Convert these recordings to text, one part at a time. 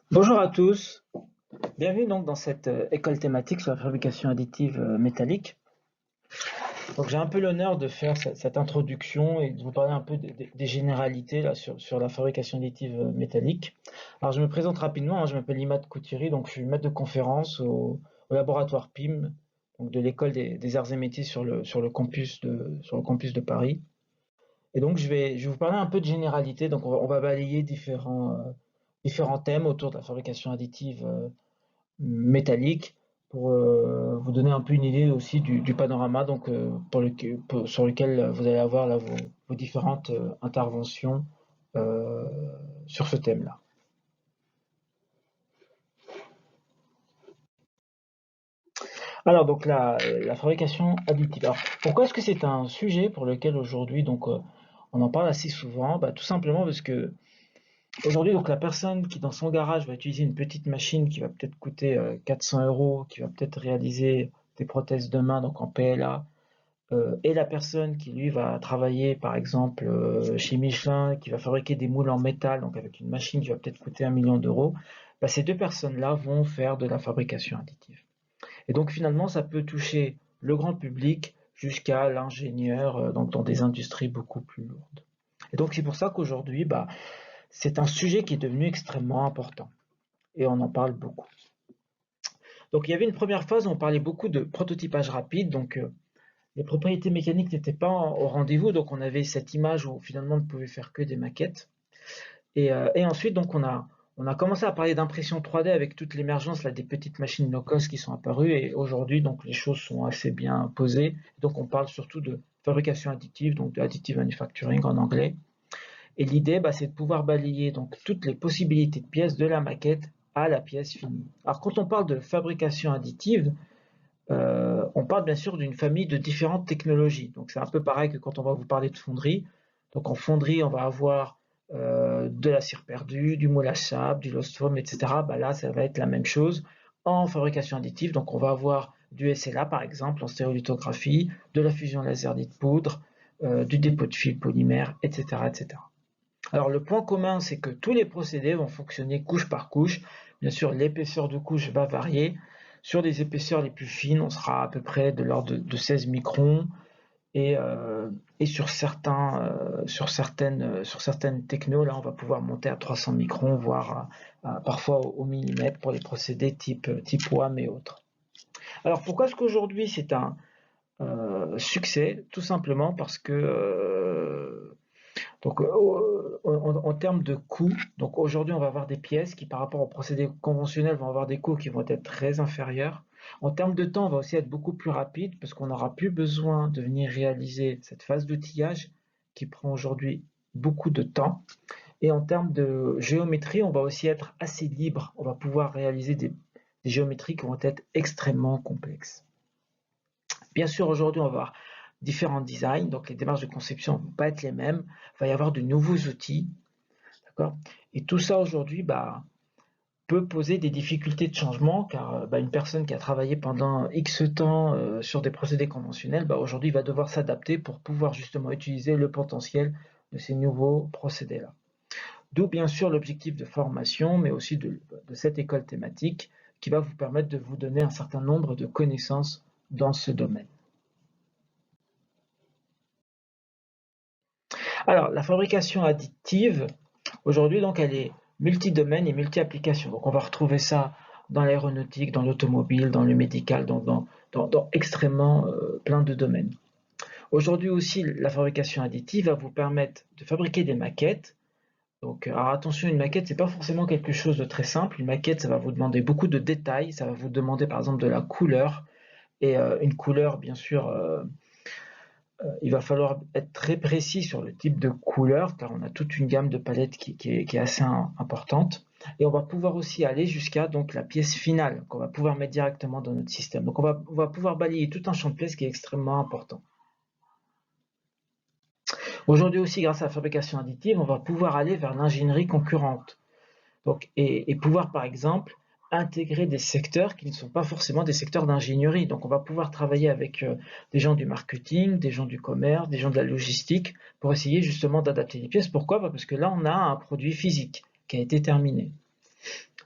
Bonjour à tous, bienvenue donc dans cette école thématique sur la fabrication additive métallique. Donc j'ai un peu l'honneur de faire cette introduction et de vous parler un peu des généralités là, sur la fabrication additive métallique. Alors je me présente rapidement, je m'appelle Imad Koutiri, donc je suis maître de conférence au laboratoire PIM, donc de l'école des arts et métiers sur le campus de Paris. Et donc je vais vous parler un peu de généralité, donc on va balayer différents thèmes autour de la fabrication additive métallique pour vous donner un peu une idée aussi du panorama donc, sur lequel vous allez avoir là, vos différentes interventions euh, sur ce thème-là. Alors donc la fabrication additive. Alors, pourquoi est-ce que c'est un sujet pour lequel aujourd'hui donc on en parle assez souvent? Tout simplement parce que aujourd'hui donc la personne qui dans son garage va utiliser une petite machine qui va peut-être coûter 400 euros, qui va peut-être réaliser des prothèses de main donc en PLA, et la personne qui lui va travailler par exemple chez Michelin, qui va fabriquer des moules en métal, donc avec une machine qui va peut-être coûter 1 million d'euros, ces deux personnes-là vont faire de la fabrication additive. Et donc finalement, ça peut toucher le grand public jusqu'à l'ingénieur, donc dans des industries beaucoup plus lourdes. Et donc c'est pour ça qu'aujourd'hui, c'est un sujet qui est devenu extrêmement important. Et on en parle beaucoup. Donc il y avait une première phase où on parlait beaucoup de prototypage rapide, donc les propriétés mécaniques n'étaient pas au rendez-vous, donc on avait cette image où finalement on ne pouvait faire que des maquettes. Et ensuite, donc on a commencé à parler d'impression 3D avec toute l'émergence là, des petites machines low-cost qui sont apparues. Et aujourd'hui, donc les choses sont assez bien posées. Donc on parle surtout de fabrication additive, donc de additive manufacturing en anglais. Et l'idée, c'est de pouvoir balayer donc toutes les possibilités de pièces de la maquette à la pièce finie. Alors quand on parle de fabrication additive, on parle bien sûr d'une famille de différentes technologies. Donc c'est un peu pareil que quand on va vous parler de fonderie. Donc en fonderie, on va avoir de la cire perdue, du moule à sable, du lost foam, etc. Là, ça va être la même chose en fabrication additive. Donc on va avoir du SLA par exemple en stéréolithographie, de la fusion laser dite poudre, du dépôt de fil polymère, etc., etc. Alors le point commun, c'est que tous les procédés vont fonctionner couche par couche. Bien sûr, l'épaisseur de couche va varier. Sur les épaisseurs les plus fines, on sera à peu près de l'ordre de 16 microns. Et sur certaines technos, là, on va pouvoir monter à 300 microns, voire parfois au millimètre pour les procédés type WAM et autres. Alors pourquoi est-ce qu'aujourd'hui c'est un succès? Tout simplement parce que donc, en termes de coûts, donc aujourd'hui, on va avoir des pièces qui, par rapport aux procédés conventionnels, vont avoir des coûts qui vont être très inférieurs. En termes de temps, on va aussi être beaucoup plus rapide parce qu'on n'aura plus besoin de venir réaliser cette phase d'outillage qui prend aujourd'hui beaucoup de temps. Et en termes de géométrie, on va aussi être assez libre. On va pouvoir réaliser des géométries qui vont être extrêmement complexes. Bien sûr, aujourd'hui, on va avoir différents designs, donc les démarches de conception ne vont pas être les mêmes. Il va y avoir de nouveaux outils, d'accord. Et tout ça aujourd'hui peut poser des difficultés de changement, car une personne qui a travaillé pendant X temps sur des procédés conventionnels, aujourd'hui va devoir s'adapter pour pouvoir justement utiliser le potentiel de ces nouveaux procédés-là. D'où bien sûr l'objectif de formation, mais aussi de cette école thématique qui va vous permettre de vous donner un certain nombre de connaissances dans ce domaine. Alors, la fabrication additive, aujourd'hui, donc, elle est multi-domaine et multi-application. Donc, on va retrouver ça dans l'aéronautique, dans l'automobile, dans le médical, dans extrêmement plein de domaines. Aujourd'hui aussi, la fabrication additive va vous permettre de fabriquer des maquettes. Donc, alors attention, une maquette, c'est pas forcément quelque chose de très simple. Une maquette, ça va vous demander beaucoup de détails. Ça va vous demander, par exemple, de la couleur. Et une couleur, bien sûr, il va falloir être très précis sur le type de couleur, car on a toute une gamme de palettes qui est assez importante. Et on va pouvoir aussi aller jusqu'à donc la pièce finale qu'on va pouvoir mettre directement dans notre système. Donc on va pouvoir balayer tout un champ de pièces qui est extrêmement important. Aujourd'hui aussi, grâce à la fabrication additive, on va pouvoir aller vers l'ingénierie concurrente. Donc, et pouvoir par exemple intégrer des secteurs qui ne sont pas forcément des secteurs d'ingénierie. Donc on va pouvoir travailler avec des gens du marketing, des gens du commerce, des gens de la logistique pour essayer justement d'adapter les pièces. Pourquoi? Parce que là on a un produit physique qui a été terminé.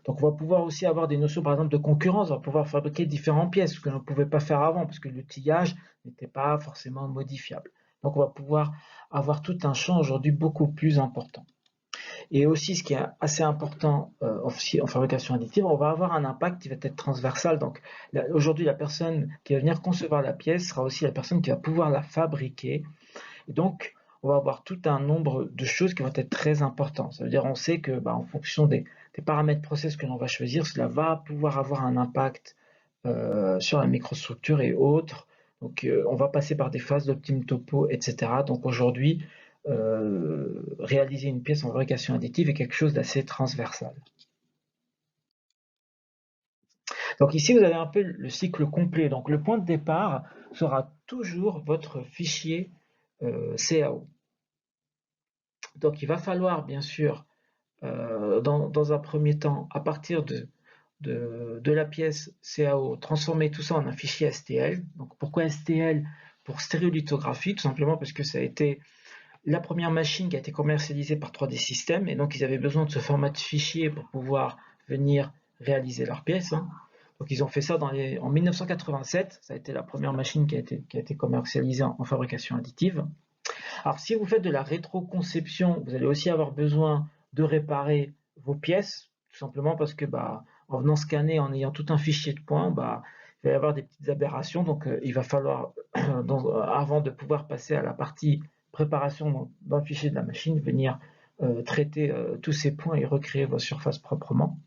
Donc on va pouvoir aussi avoir des notions par exemple de concurrence, on va pouvoir fabriquer différentes pièces, ce que l'on ne pouvait pas faire avant, parce que l'outillage n'était pas forcément modifiable. Donc on va pouvoir avoir tout un champ aujourd'hui beaucoup plus important. Et aussi, ce qui est assez important en fabrication additive, on va avoir un impact qui va être transversal. Donc aujourd'hui, la personne qui va venir concevoir la pièce sera aussi la personne qui va pouvoir la fabriquer. Et donc, on va avoir tout un nombre de choses qui vont être très importantes. Ça veut dire, on sait que, en fonction des paramètres process que l'on va choisir, cela va pouvoir avoir un impact sur la microstructure et autres. Donc, on va passer par des phases d'optime topo, etc. Donc, aujourd'hui, réaliser une pièce en fabrication additive est quelque chose d'assez transversal. Donc ici, vous avez un peu le cycle complet. Donc le point de départ sera toujours votre fichier CAO. Donc il va falloir, bien sûr, dans un premier temps, à partir de la pièce CAO, transformer tout ça en un fichier STL. Donc pourquoi STL? Pour stéréolithographie, tout simplement parce que ça a été la première machine qui a été commercialisée par 3D Systems, et donc ils avaient besoin de ce format de fichier pour pouvoir venir réaliser leurs pièces. Donc ils ont fait ça en 1987, ça a été la première machine qui a été commercialisée en fabrication additive. Alors si vous faites de la rétroconception, vous allez aussi avoir besoin de réparer vos pièces, tout simplement parce que en venant scanner, en ayant tout un fichier de points, il va y avoir des petites aberrations, donc il va falloir, avant de pouvoir passer à la partie préparation dans le fichier de la machine, venir traiter tous ces points et recréer vos surfaces proprement.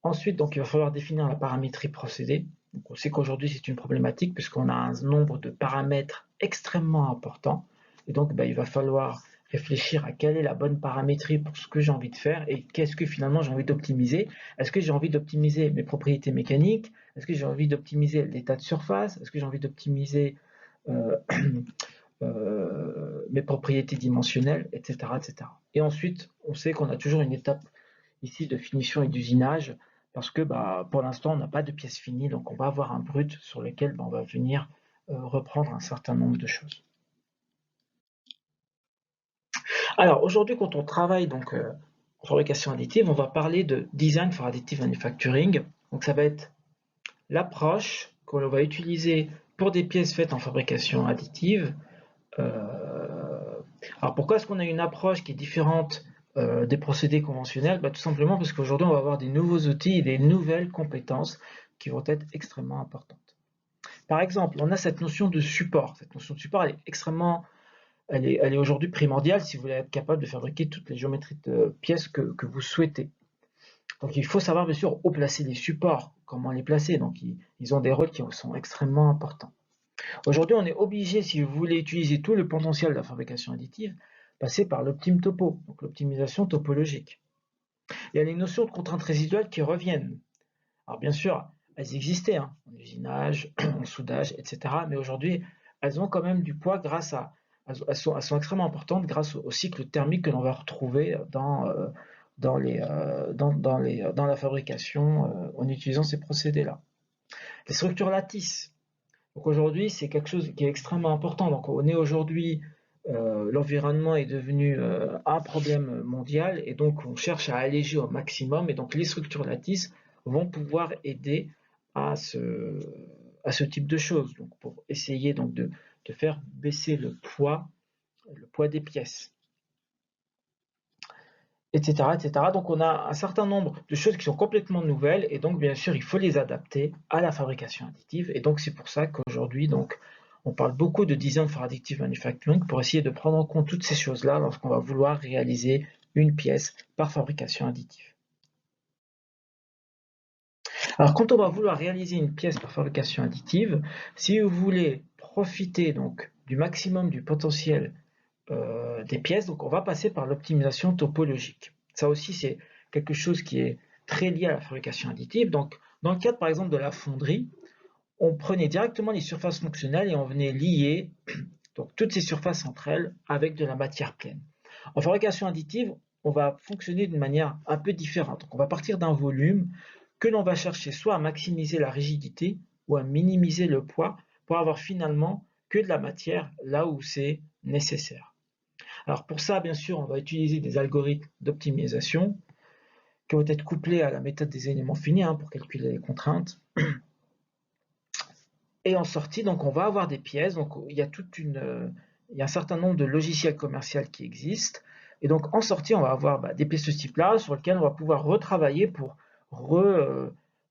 Ensuite, donc, il va falloir définir la paramétrie procédé. Donc, on sait qu'aujourd'hui, c'est une problématique puisqu'on a un nombre de paramètres extrêmement important. Et donc, il va falloir réfléchir à quelle est la bonne paramétrie pour ce que j'ai envie de faire et qu'est-ce que finalement j'ai envie d'optimiser. Est-ce que j'ai envie d'optimiser mes propriétés mécaniques? Est-ce que j'ai envie d'optimiser l'état de surface? Est-ce que j'ai envie d'optimiser euh, mes propriétés dimensionnelles, etc., etc. Et ensuite, on sait qu'on a toujours une étape ici de finition et d'usinage parce que pour l'instant, on n'a pas de pièces finies, donc on va avoir un brut sur lequel on va venir reprendre un certain nombre de choses. Alors aujourd'hui, quand on travaille donc en fabrication additive, on va parler de design for additive manufacturing. Donc ça va être l'approche qu'on va utiliser pour des pièces faites en fabrication additive. Alors pourquoi est-ce qu'on a une approche qui est différente des procédés conventionnels? Tout simplement parce qu'aujourd'hui, on va avoir des nouveaux outils et des nouvelles compétences qui vont être extrêmement importantes. Par exemple, on a cette notion de support. Cette notion de support, elle est extrêmement, elle est aujourd'hui primordiale si vous voulez être capable de fabriquer toutes les géométries de pièces que vous souhaitez. Donc il faut savoir bien sûr où placer les supports, comment les placer. Donc ils ont des rôles qui sont extrêmement importants. Aujourd'hui, on est obligé, si vous voulez utiliser tout le potentiel de la fabrication additive, passer par l'optime topo, donc l'optimisation topologique. Il y a les notions de contraintes résiduelles qui reviennent. Alors bien sûr, elles existaient en usinage, en soudage, etc. Mais aujourd'hui, elles ont quand même du poids elles sont extrêmement importantes grâce au cycle thermique que l'on va retrouver dans la fabrication en utilisant ces procédés-là. Les structures lattices. Donc aujourd'hui, c'est quelque chose qui est extrêmement important. Donc on est aujourd'hui, l'environnement est devenu un problème mondial et donc on cherche à alléger au maximum. Et donc les structures lattices vont pouvoir aider à ce type de choses. Donc pour essayer donc de faire baisser le poids des pièces, etc., etc. Donc on a un certain nombre de choses qui sont complètement nouvelles et donc bien sûr il faut les adapter à la fabrication additive et donc c'est pour ça qu'aujourd'hui donc on parle beaucoup de design for additive manufacturing pour essayer de prendre en compte toutes ces choses-là lorsqu'on va vouloir réaliser une pièce par fabrication additive. Alors quand on va vouloir réaliser une pièce par fabrication additive, si vous voulez profiter donc du maximum du potentiel des pièces, donc on va passer par l'optimisation topologique. Ça aussi, c'est quelque chose qui est très lié à la fabrication additive. Donc, dans le cadre, par exemple, de la fonderie, on prenait directement les surfaces fonctionnelles et on venait lier donc, toutes ces surfaces entre elles avec de la matière pleine. En fabrication additive, on va fonctionner d'une manière un peu différente. Donc, on va partir d'un volume que l'on va chercher soit à maximiser la rigidité ou à minimiser le poids pour avoir finalement que de la matière là où c'est nécessaire. Alors pour ça, bien sûr, on va utiliser des algorithmes d'optimisation qui vont être couplés à la méthode des éléments finis pour calculer les contraintes. Et en sortie, donc on va avoir des pièces. Donc il y a il y a un certain nombre de logiciels commerciaux qui existent. Et donc en sortie, on va avoir des pièces de ce type-là sur lesquelles on va pouvoir retravailler pour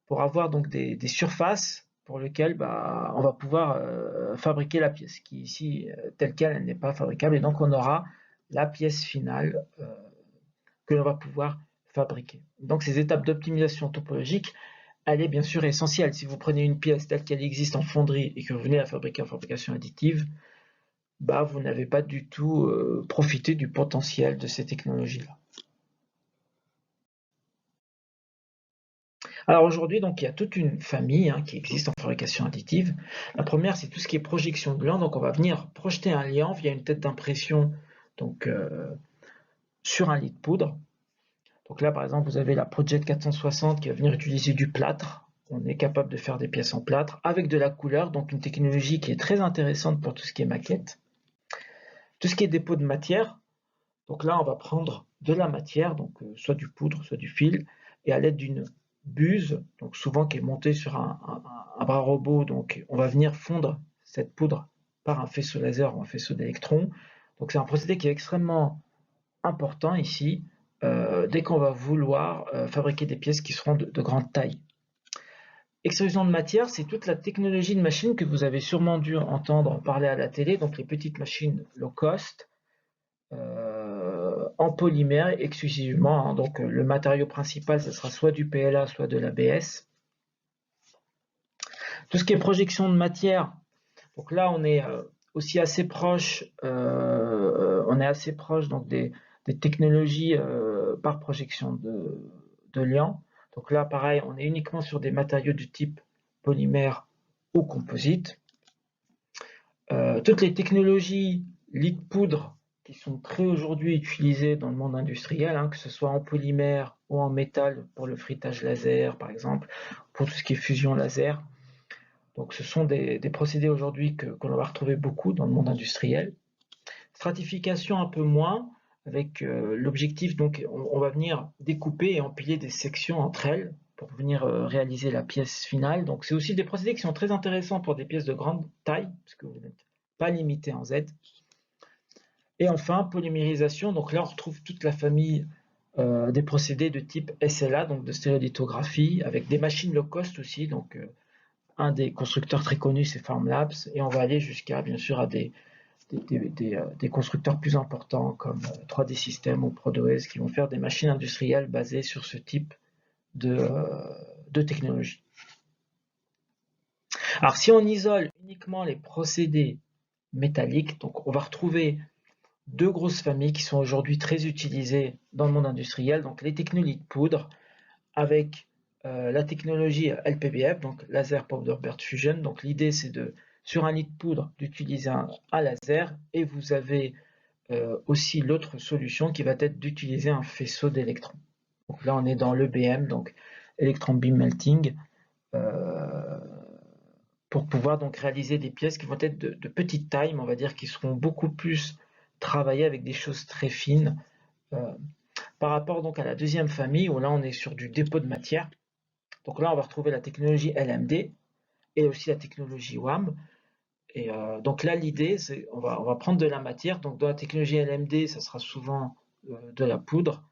avoir donc des surfaces pour lesquelles on va pouvoir fabriquer la pièce, qui ici, telle qu'elle, elle n'est pas fabricable. Et donc on aura la pièce finale que l'on va pouvoir fabriquer. Donc ces étapes d'optimisation topologique, elle est bien sûr essentielle. Si vous prenez une pièce telle qu'elle existe en fonderie et que vous venez la fabriquer en fabrication additive, vous n'avez pas du tout profité du potentiel de ces technologies-là. Alors aujourd'hui, donc il y a toute une famille qui existe en fabrication additive. La première, c'est tout ce qui est projection de liant. Donc on va venir projeter un liant via une tête d'impression sur un lit de poudre. Donc là, par exemple, vous avez la Project 460 qui va venir utiliser du plâtre. On est capable de faire des pièces en plâtre avec de la couleur, donc une technologie qui est très intéressante pour tout ce qui est maquette. Tout ce qui est dépôt de matière, donc là, on va prendre de la matière, donc soit du poudre, soit du fil, et à l'aide d'une buse, donc souvent qui est montée sur un bras robot, donc on va venir fondre cette poudre par un faisceau laser ou un faisceau d'électrons. Donc c'est un procédé qui est extrêmement important ici, dès qu'on va vouloir fabriquer des pièces qui seront de grande taille. Extrusion de matière, c'est toute la technologie de machine que vous avez sûrement dû entendre parler à la télé, donc les petites machines low cost, en polymère exclusivement. Donc le matériau principal, ce sera soit du PLA, soit de l'ABS. Tout ce qui est projection de matière, donc là on est aussi assez proche, donc des technologies par projection de liant. Donc là, pareil, on est uniquement sur des matériaux du type polymère ou composite. Toutes les technologies lit poudre qui sont très aujourd'hui utilisées dans le monde industriel, que ce soit en polymère ou en métal pour le frittage laser, par exemple, pour tout ce qui est fusion laser. Donc ce sont des procédés aujourd'hui que l'on va retrouver beaucoup dans le monde industriel. Stratification un peu moins, avec l'objectif, donc on va venir découper et empiler des sections entre elles pour venir réaliser la pièce finale. Donc c'est aussi des procédés qui sont très intéressants pour des pièces de grande taille, parce que vous n'êtes pas limité en Z. Et enfin, polymérisation, donc là on retrouve toute la famille des procédés de type SLA, donc de stéréolithographie, avec des machines low cost aussi, donc un des constructeurs très connus c'est Formlabs, et on va aller jusqu'à bien sûr à des constructeurs plus importants comme 3D Systems ou Prodways qui vont faire des machines industrielles basées sur ce type de technologie. Alors si on isole uniquement les procédés métalliques, donc on va retrouver deux grosses familles qui sont aujourd'hui très utilisées dans le monde industriel, donc les technologies de poudre avec la technologie LPBF, donc Laser Powder Bed Fusion. Donc l'idée c'est sur un lit de poudre d'utiliser un laser, et vous avez aussi l'autre solution qui va être d'utiliser un faisceau d'électrons. Donc là on est dans l'EBM, donc Electron Beam Melting, pour pouvoir donc réaliser des pièces qui vont être de petite taille, mais on va dire qui seront beaucoup plus travaillées avec des choses très fines, par rapport donc à la deuxième famille où là on est sur du dépôt de matière. Donc là on va retrouver la technologie LMD et aussi la technologie WAM. Et donc là l'idée c'est on va prendre de la matière. Donc dans la technologie LMD ça sera souvent de la poudre.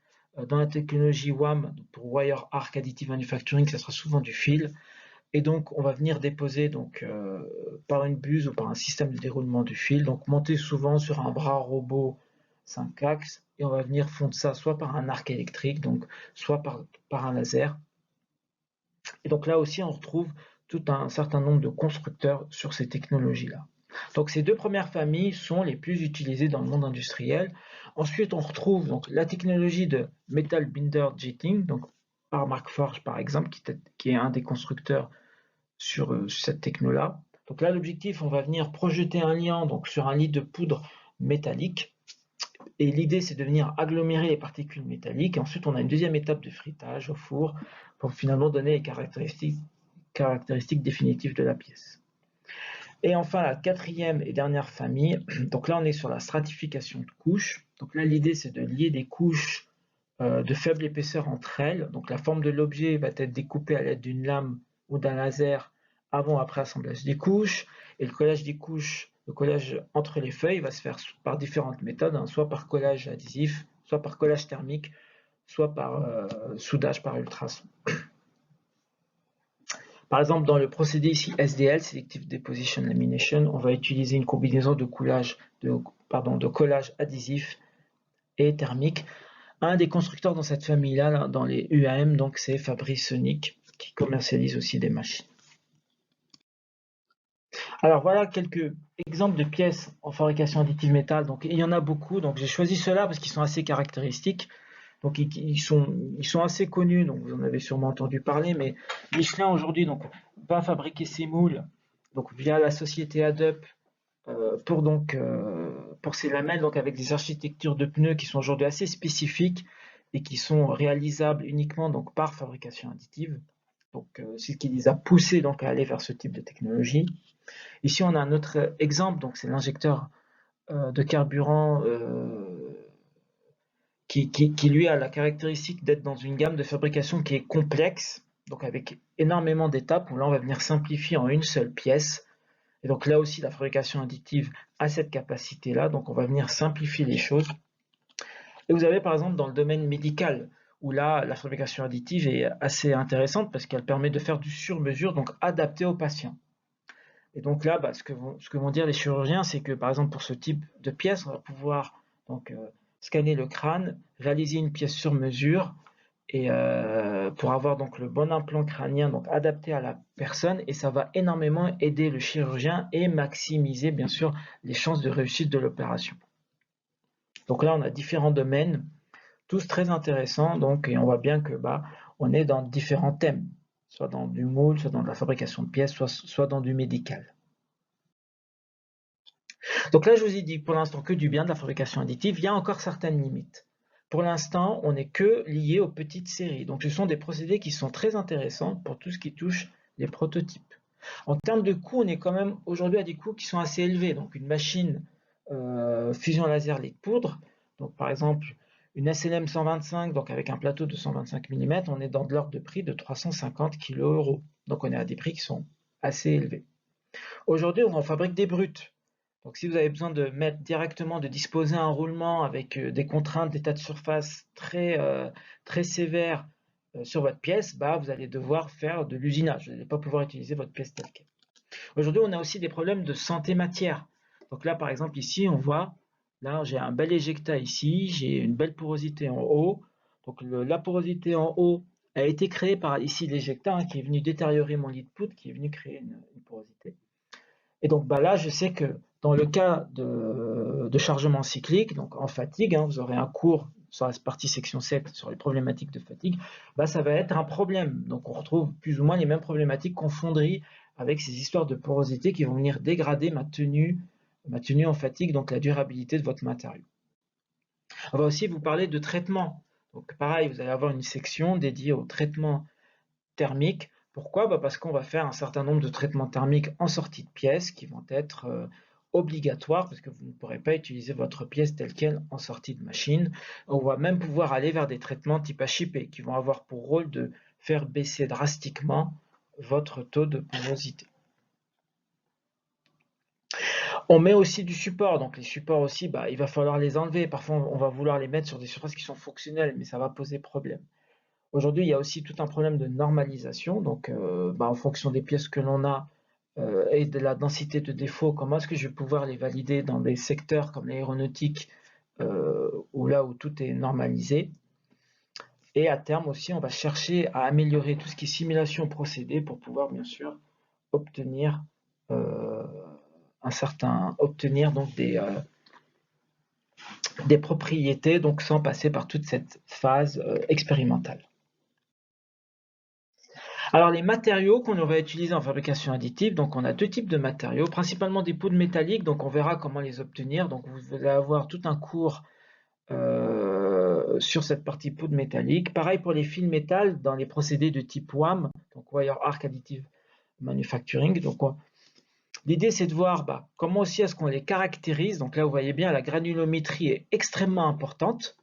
Dans la technologie WAM, pour Wire Arc Additive Manufacturing, ça sera souvent du fil. Et donc on va venir déposer donc par une buse ou par un système de déroulement du fil, donc monter souvent sur un bras robot 5 axes, et on va venir fondre ça soit par un arc électrique, donc soit par un laser. Et donc là aussi on retrouve tout un certain nombre de constructeurs sur ces technologies-là. Donc ces deux premières familles sont les plus utilisées dans le monde industriel. Ensuite on retrouve donc la technologie de Metal Binder Jetting, donc par Markforged par exemple, qui est un des constructeurs sur cette techno-là. Donc là, l'objectif, on va venir projeter un liant donc, sur un lit de poudre métallique. Et l'idée, c'est de venir agglomérer les particules métalliques. Et ensuite, on a une deuxième étape de frittage au four pour finalement donner les caractéristiques définitives de la pièce. Et enfin, la quatrième et dernière famille, donc là, on est sur la stratification de couches. Donc là, l'idée, c'est de lier des couches de faible épaisseur entre elles. Donc la forme de l'objet va être découpée à l'aide d'une lame ou d'un laser avant ou après assemblage des couches. Et le collage des couches, le collage entre les feuilles va se faire par différentes méthodes, hein, soit par collage adhésif, soit par collage thermique, soit par soudage par ultrasons. Par exemple, dans le procédé ici SDL, Selective Deposition Lamination, on va utiliser une combinaison de collage adhésif et thermique. Un des constructeurs dans cette famille-là, dans les UAM, donc c'est Fabri-Sonic, qui commercialise aussi des machines. Alors voilà quelques exemples de pièces en fabrication additive métal. Donc il y en a beaucoup. Donc j'ai choisi ceux-là parce qu'ils sont assez caractéristiques. Donc ils sont assez connus. Donc vous en avez sûrement entendu parler. Mais Michelin aujourd'hui va fabriquer ses moules donc via la société Adup pour ces lamelles donc avec des architectures de pneus qui sont aujourd'hui assez spécifiques et qui sont réalisables uniquement donc par fabrication additive. Donc c'est ce qui les a poussés donc à aller vers ce type de technologie. Ici, on a un autre exemple, donc c'est l'injecteur de carburant qui lui a la caractéristique d'être dans une gamme de fabrication qui est complexe, donc avec énormément d'étapes, où là on va venir simplifier en une seule pièce. Et donc là aussi, la fabrication additive a cette capacité-là, donc on va venir simplifier les choses. Et vous avez par exemple dans le domaine médical, où là la fabrication additive est assez intéressante parce qu'elle permet de faire du sur-mesure, donc adapté aux patients. Et donc là, ce que vont dire les chirurgiens, c'est que par exemple pour ce type de pièce, on va pouvoir donc scanner le crâne, réaliser une pièce sur mesure et pour avoir donc le bon implant crânien donc adapté à la personne, et ça va énormément aider le chirurgien et maximiser bien sûr les chances de réussite de l'opération. Donc là, on a différents domaines, tous très intéressants, donc, et on voit bien que on est dans différents thèmes, soit dans du moule, soit dans de la fabrication de pièces, soit dans du médical. Donc là, je vous ai dit pour l'instant que du bien de la fabrication additive. Il y a encore certaines limites. Pour l'instant, on n'est que lié aux petites séries. Donc ce sont des procédés qui sont très intéressants pour tout ce qui touche les prototypes. En termes de coûts, on est quand même aujourd'hui à des coûts qui sont assez élevés. Donc une machine fusion laser lit de poudre, donc par exemple une SLM 125, donc avec un plateau de 125 mm, on est dans de l'ordre de prix de 350 kg. Donc on est à des prix qui sont assez élevés. Aujourd'hui, on en fabrique des brutes. Donc si vous avez besoin de mettre directement, de disposer un roulement avec des contraintes d'état de surface très sévères sur votre pièce, vous allez devoir faire de l'usinage. Vous n'allez pas pouvoir utiliser votre pièce telle quelle. Aujourd'hui, on a aussi des problèmes de santé matière. Donc là, par exemple, ici, on voit, là, j'ai un bel éjecta ici, j'ai une belle porosité en haut. Donc la porosité en haut a été créée par ici l'éjecta qui est venu détériorer mon lit de poudre, qui est venu créer une porosité. Et donc là, je sais que dans le cas de chargement cyclique, donc en fatigue, vous aurez un cours sur la partie section 7 sur les problématiques de fatigue, ça va être un problème. Donc on retrouve plus ou moins les mêmes problématiques qu'en fonderie avec ces histoires de porosité qui vont venir dégrader ma tenue en fatigue, donc la durabilité de votre matériau. On va aussi vous parler de traitement. Donc pareil, vous allez avoir une section dédiée au traitement thermique. Pourquoi? Parce qu'on va faire un certain nombre de traitements thermiques en sortie de pièce qui vont être obligatoires parce que vous ne pourrez pas utiliser votre pièce telle qu'elle en sortie de machine. On va même pouvoir aller vers des traitements type HIP qui vont avoir pour rôle de faire baisser drastiquement votre taux de porosité. On met aussi du support, donc les supports aussi, il va falloir les enlever. Parfois, on va vouloir les mettre sur des surfaces qui sont fonctionnelles, mais ça va poser problème. Aujourd'hui, il y a aussi tout un problème de normalisation, donc en fonction des pièces que l'on a et de la densité de défauts, comment est-ce que je vais pouvoir les valider dans des secteurs comme l'aéronautique où tout est normalisé. Et à terme aussi, on va chercher à améliorer tout ce qui est simulation procédé pour pouvoir bien sûr obtenir donc des propriétés donc sans passer par toute cette phase expérimentale. Alors les matériaux qu'on va utiliser en fabrication additive, donc on a deux types de matériaux, principalement des poudres métalliques, donc on verra comment les obtenir. Donc vous allez avoir tout un cours sur cette partie poudre métallique. Pareil pour les fils métal dans les procédés de type WAM, donc Wire Arc Additive Manufacturing. Donc l'idée c'est de voir comment aussi est-ce qu'on les caractérise. Donc là vous voyez bien la granulométrie est extrêmement importante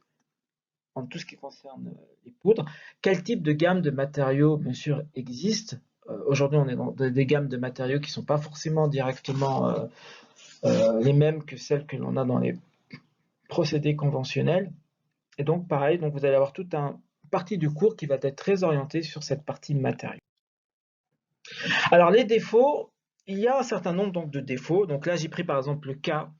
en tout ce qui concerne les poudres. Quel type de gamme de matériaux, bien sûr, existe? Aujourd'hui, on est dans des gammes de matériaux qui ne sont pas forcément directement les mêmes que celles que l'on a dans les procédés conventionnels. Et donc, pareil, donc vous allez avoir toute une partie du cours qui va être très orientée sur cette partie matériaux. Alors, les défauts, il y a un certain nombre donc, de défauts. Donc là, j'ai pris par exemple le cas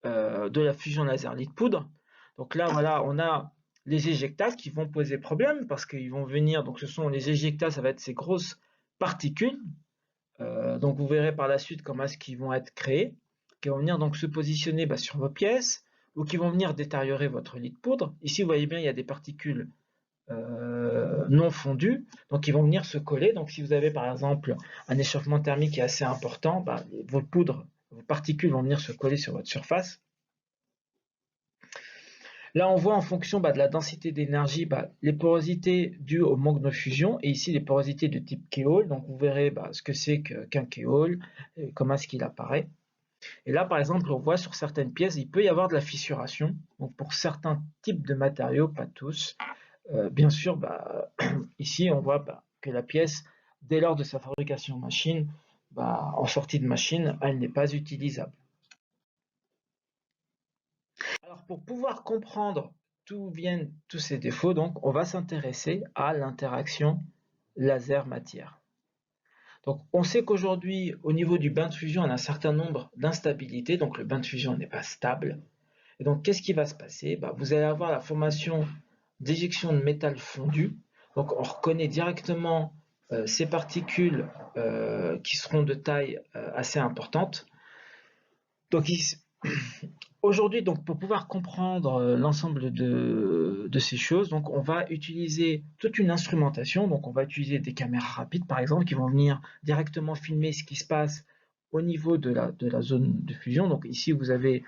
de la fusion laser lit poudre. Donc là, voilà, on a les éjectats qui vont poser problème parce qu'ils vont venir, donc ce sont les éjectats, ça va être ces grosses particules. Donc vous verrez par la suite comment est-ce qu'ils vont être créés, qui vont venir donc se positionner sur vos pièces ou qui vont venir détériorer votre lit de poudre. Ici, vous voyez bien, il y a des particules non fondues, donc ils vont venir se coller. Donc si vous avez par exemple un échauffement thermique qui est assez important, vos poudres, vos particules vont venir se coller sur votre surface. Là, on voit en fonction de la densité d'énergie les porosités dues au manque de fusion, et ici les porosités de type Keol. Donc vous verrez ce que c'est qu'un Keol, comment est-ce qu'il apparaît. Et là, par exemple, on voit sur certaines pièces, il peut y avoir de la fissuration. Donc pour certains types de matériaux, pas tous. Bien sûr, ici on voit que la pièce, dès lors de sa fabrication machine, en sortie de machine, elle n'est pas utilisable. Alors pour pouvoir comprendre d'où viennent tous ces défauts, donc on va s'intéresser à l'interaction laser-matière. Donc on sait qu'aujourd'hui, au niveau du bain de fusion, on a un certain nombre d'instabilités, donc le bain de fusion n'est pas stable. Et donc qu'est-ce qui va se passer? Vous allez avoir la formation d'éjection de métal fondu. Donc on reconnaît directement ces particules qui seront de taille assez importante. Donc aujourd'hui, donc, pour pouvoir comprendre l'ensemble de ces choses, donc, on va utiliser toute une instrumentation. Donc, on va utiliser des caméras rapides, par exemple, qui vont venir directement filmer ce qui se passe au niveau de la zone de fusion. Donc, ici, vous avez,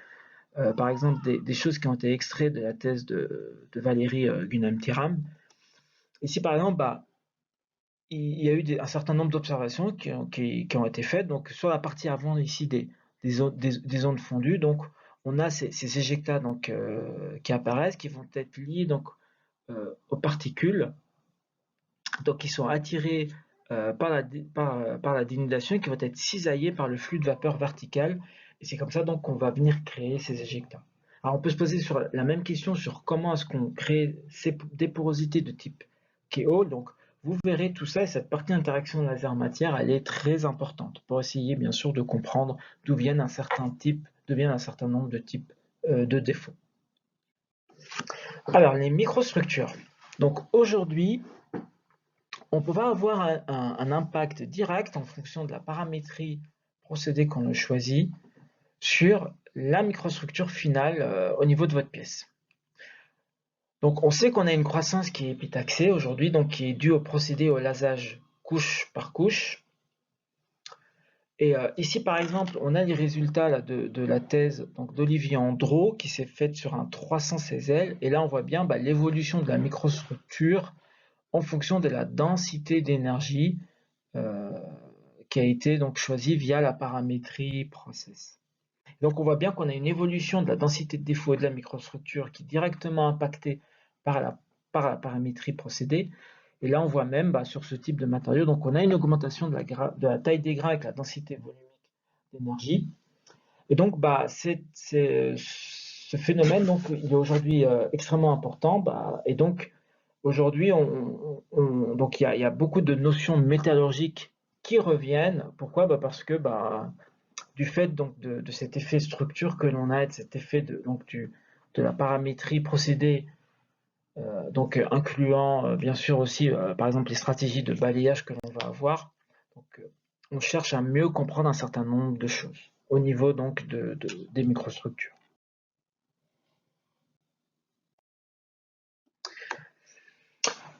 par exemple, des choses qui ont été extraites de la thèse de Valérie Gunam-Tiram. Ici, par exemple, il y a eu un certain nombre d'observations qui ont été faites. Donc, sur la partie avant, ici, des zones fondues. Donc, on a ces éjectats qui apparaissent, qui vont être liés aux particules, donc qui sont attirées par la dénudation et qui vont être cisaillées par le flux de vapeur vertical. Et c'est comme ça donc qu'on va venir créer ces éjectats. Alors on peut se poser sur la même question sur comment est-ce qu'on crée des porosités de type Keol. Donc vous verrez tout ça et cette partie interaction laser-matière, elle est très importante pour essayer bien sûr de comprendre d'où viennent un certain nombre de types de défauts. Alors les microstructures. Donc aujourd'hui, on peut pas avoir un impact direct en fonction de la paramétrie procédé qu'on a choisi sur la microstructure finale au niveau de votre pièce. Donc on sait qu'on a une croissance qui est épitaxée aujourd'hui, donc qui est due au procédé au lasage couche par couche. Et ici par exemple, on a les résultats là, de la thèse d'Olivier Andro qui s'est faite sur un 316L. Et là on voit bien l'évolution de la microstructure en fonction de la densité d'énergie qui a été donc choisie via la paramétrie process. Donc on voit bien qu'on a une évolution de la densité de défaut et de la microstructure qui est directement impactée par la paramétrie procédée. Et là on voit même sur ce type de matériau, donc on a une augmentation de la taille des grains avec la densité volumique d'énergie. Et donc ce phénomène donc, il est aujourd'hui extrêmement important. Et donc aujourd'hui donc il y a beaucoup de notions métallurgiques qui reviennent. Pourquoi? Parce que du fait donc de cet effet structure que l'on a, de cet effet de la paramétrie procédée, donc incluant bien sûr aussi par exemple les stratégies de balayage que l'on va avoir. Donc, on cherche à mieux comprendre un certain nombre de choses au niveau donc des microstructures.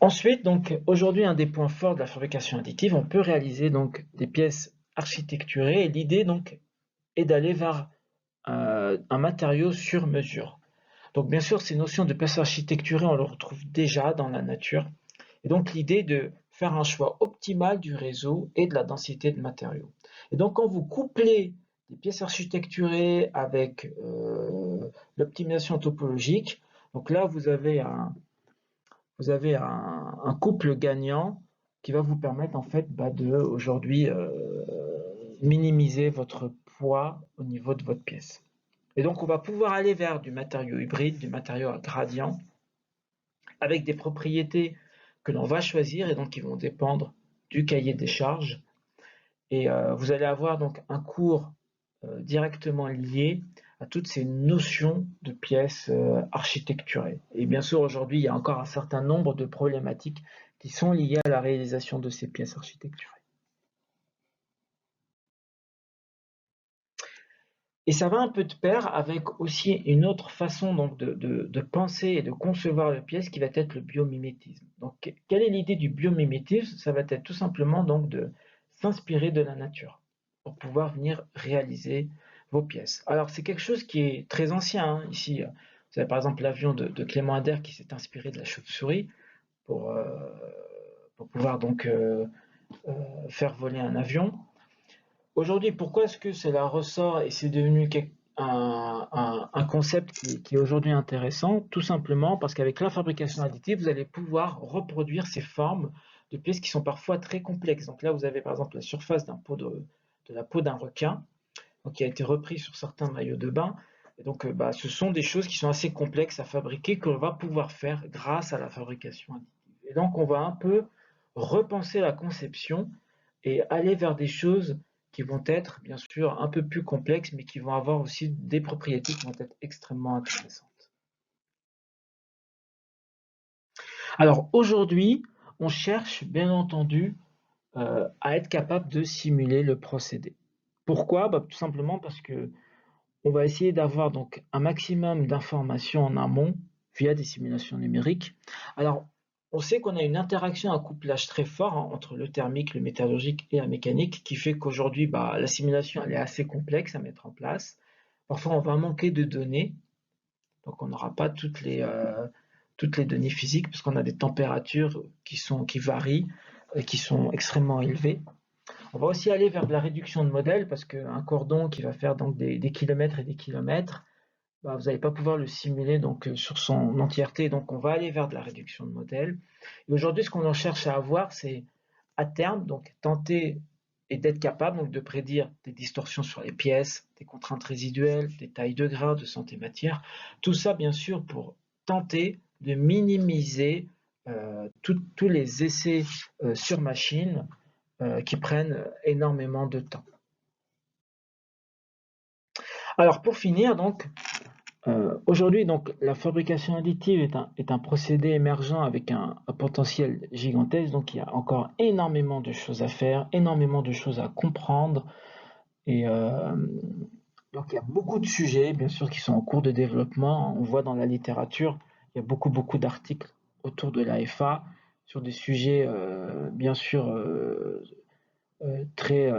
Ensuite, donc aujourd'hui, un des points forts de la fabrication additive, on peut réaliser donc des pièces architecturées et l'idée donc est d'aller vers un matériau sur mesure. Donc bien sûr, ces notions de pièces architecturées, on le retrouve déjà dans la nature. Et donc l'idée de faire un choix optimal du réseau et de la densité de matériaux. Et donc quand vous couplez des pièces architecturées avec l'optimisation topologique, donc là vous avez vous avez un couple gagnant qui va vous permettre en fait de aujourd'hui minimiser votre poids au niveau de votre pièce. Et donc on va pouvoir aller vers du matériau hybride, du matériau à gradient, avec des propriétés que l'on va choisir et donc qui vont dépendre du cahier des charges. Et vous allez avoir donc un cours directement lié à toutes ces notions de pièces architecturées. Et bien sûr, aujourd'hui, il y a encore un certain nombre de problématiques qui sont liées à la réalisation de ces pièces architecturées. Et ça va un peu de pair avec aussi une autre façon donc de penser et de concevoir la pièce qui va être le biomimétisme. Donc, quelle est l'idée du biomimétisme? Ça va être tout simplement donc de s'inspirer de la nature pour pouvoir venir réaliser vos pièces. Alors, c'est quelque chose qui est très ancien, hein. Ici, vous avez par exemple l'avion de Clément Ader qui s'est inspiré de la chauve-souris pour, euh, pour pouvoir donc faire voler un avion. Aujourd'hui, pourquoi est-ce que cela ressort et c'est devenu un concept qui est aujourd'hui intéressant? Tout simplement parce qu'avec la fabrication additive, vous allez pouvoir reproduire ces formes de pièces qui sont parfois très complexes. Donc là, vous avez par exemple la surface de la peau d'un requin, donc qui a été repris sur certains maillots de bain. Et donc, ce sont des choses qui sont assez complexes à fabriquer que l'on va pouvoir faire grâce à la fabrication additive. Et donc, on va un peu repenser la conception et aller vers des choses qui vont être bien sûr un peu plus complexes, mais qui vont avoir aussi des propriétés qui vont être extrêmement intéressantes. Alors aujourd'hui, on cherche bien entendu à être capable de simuler le procédé. Pourquoi? Tout simplement parce que on va essayer d'avoir donc un maximum d'informations en amont via des simulations numériques. Alors, on sait qu'on a une interaction, un couplage très fort entre le thermique, le métallurgique et la mécanique qui fait qu'aujourd'hui, la simulation elle est assez complexe à mettre en place. Parfois, on va manquer de données, donc on n'aura pas toutes les données physiques parce qu'on a des températures qui varient, qui sont extrêmement élevées. On va aussi aller vers de la réduction de modèles parce qu'un cordon qui va faire donc des kilomètres et des kilomètres, vous n'allez pas pouvoir le simuler donc sur son entièreté. Donc on va aller vers de la réduction de modèles. Et aujourd'hui, ce qu'on en cherche à avoir, c'est à terme donc tenter et d'être capable donc de prédire des distorsions sur les pièces, des contraintes résiduelles, des tailles de grains, de santé matière. Tout ça, bien sûr, pour tenter de minimiser tous les essais sur machine qui prennent énormément de temps. Alors pour finir, donc, aujourd'hui, donc, la fabrication additive est un procédé émergent avec un potentiel gigantesque, donc il y a encore énormément de choses à faire, énormément de choses à comprendre, et donc il y a beaucoup de sujets, bien sûr, qui sont en cours de développement. On voit dans la littérature, il y a beaucoup d'articles autour de l'AFA sur des sujets, bien sûr, très,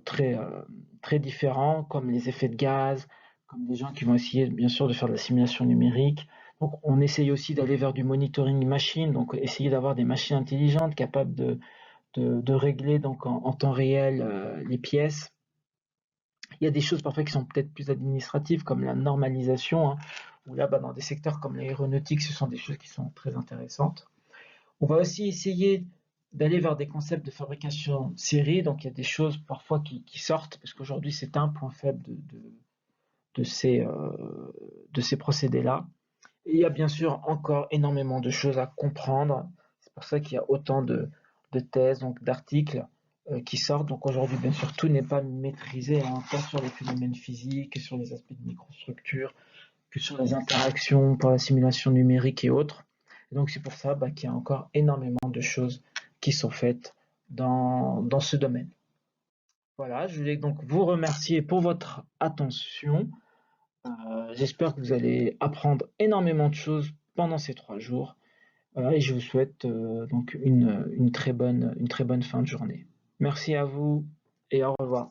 très différents, comme les effets de gaz, comme des gens qui vont essayer bien sûr de faire de la simulation numérique. Donc on essaye aussi d'aller vers du monitoring machine, donc essayer d'avoir des machines intelligentes capables de régler donc en temps réel les pièces. Il y a des choses parfois qui sont peut-être plus administratives, comme la normalisation, hein, où là, dans des secteurs comme l'aéronautique, ce sont des choses qui sont très intéressantes. On va aussi essayer d'aller vers des concepts de fabrication série, donc il y a des choses parfois qui sortent, parce qu'aujourd'hui c'est un point faible de ces procédés-là. Et il y a bien sûr encore énormément de choses à comprendre, c'est pour ça qu'il y a autant de thèses, donc d'articles qui sortent. Donc aujourd'hui, bien sûr, tout n'est pas maîtrisé, hein, tant sur les phénomènes physiques, que sur les aspects de microstructure, que sur les interactions par la simulation numérique et autres. Et donc c'est pour ça qu'il y a encore énormément de choses qui sont faites dans ce domaine. Voilà, je voulais donc vous remercier pour votre attention. J'espère que vous allez apprendre énormément de choses pendant ces 3 jours. Et je vous souhaite donc une très bonne fin de journée. Merci à vous et au revoir.